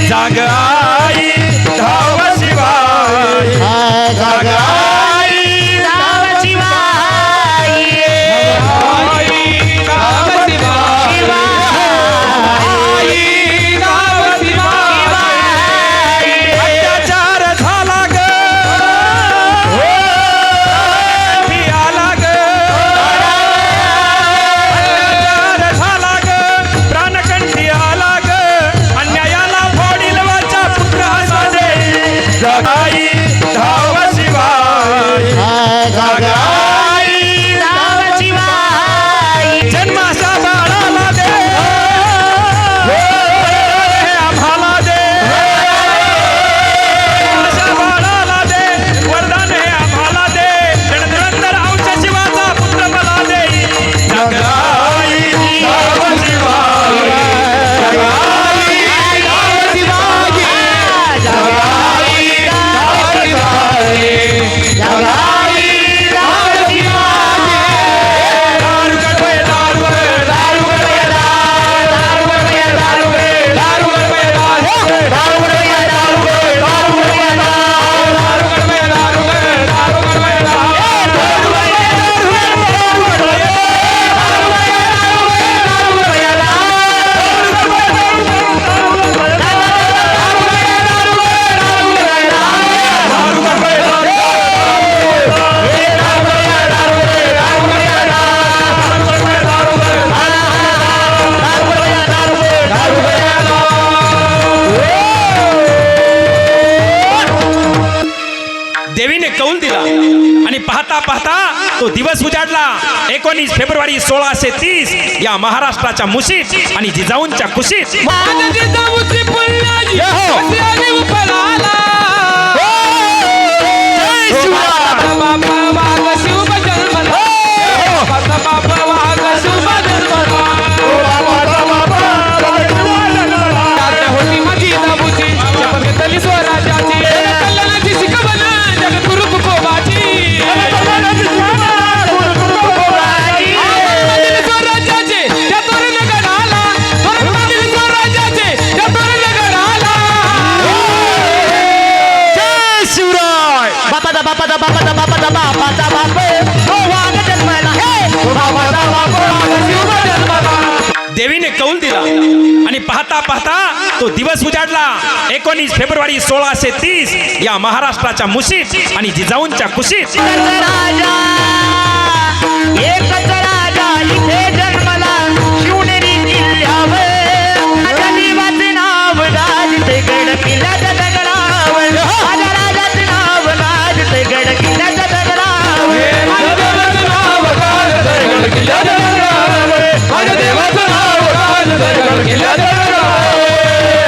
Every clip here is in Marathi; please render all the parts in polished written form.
जाग आई धाव शिवाय जाग आई धाव शिवाय आई धाव शिवाय आई धाव शिवाय अत्याचार झाला ग आला ग अत्याचार झाला ग प्राणकंठी आला ग अन्यायाला फोडील वाचा पुत्र असादे जगाई धाव शिवाय जगाई धाव शिवाय जन्माचा बाळाला दे आम्हाला दे जन्माच्या बाळाला दे वरदान हे आम्हाला दे रणधुरंधर औष शिवाचा पुत्र मला दे जगाई धाव शिवाय जगाई धाव शिवाय जगाई धाव शिवाय जगाई धाव शिवाय दारू गडबे दारू दारू गडबे दारू गडबे दारू दारू गडबे दारू दारू गडबे दारू दारू गडबे दारू गडबे दारू दारू गडबे देवीने कौल दिला आणि पाहता पाहता तो दिवस उजाडला 19 फेब्रुवारी 1630 या महाराष्ट्राच्या मुशीत आणि जिजाऊंच्या कुशीत देवीने कौल दिला आणि पाहता पाहता तो दिवस उजाडला 19 फेब्रुवारी 1630 या महाराष्ट्राच्या मुशीत आणि जिजाऊंच्या कुशीत राजा एकच राजा इथे जन्मला शिवनेरी किल्ल्यावर माझ्या देवाचे नाव गाजते गड किल्ल्याच्या दगडावर माझ्या राजाचे नाव गाजते गड किल्ल्याच्या दगडावर माझ्या देवाचे नाव गाजते गड किल्ल्याच्या दगडावर माझ्या देवाचे नाव गाजते गड किल्ल्याच्या दगडावर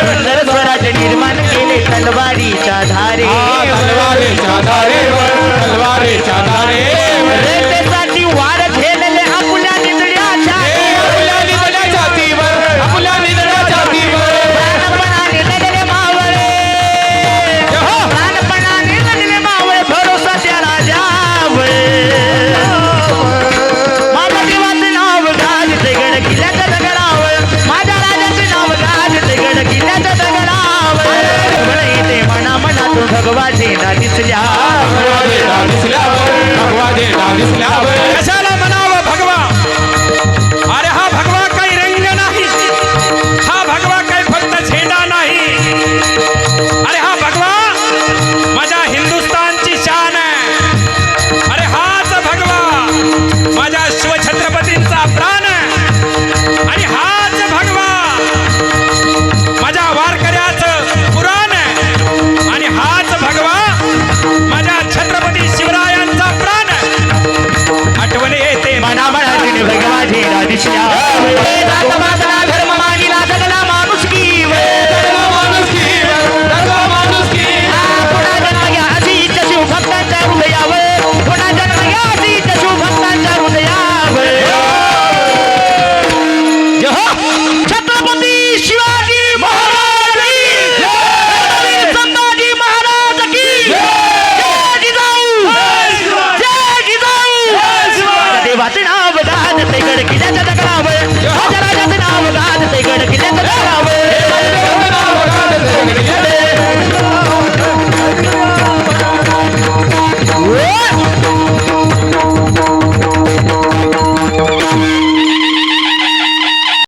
सुंदर स्वराज्य निर्माण केले तलवारीच्या धारे तलवारीच्या धारेवर तलवारीच्या धारेवर रेतेसाठी वार झेलले आपल्या निधड्याच्या छातीवर आपल्या निधड्या छातीवर प्राणपणाने लढले मावळे प्राणपणाने लढले मावळे भरोसा त्या राजावर माझ्या देवाचे नाव गाजते गड किल्ल्याच्या दगडावर माझ्या राजाचे नाव गाजते गड किल्ल्याच्या दगडावर इथे मना मनातून भगवाचे ना दिसल्या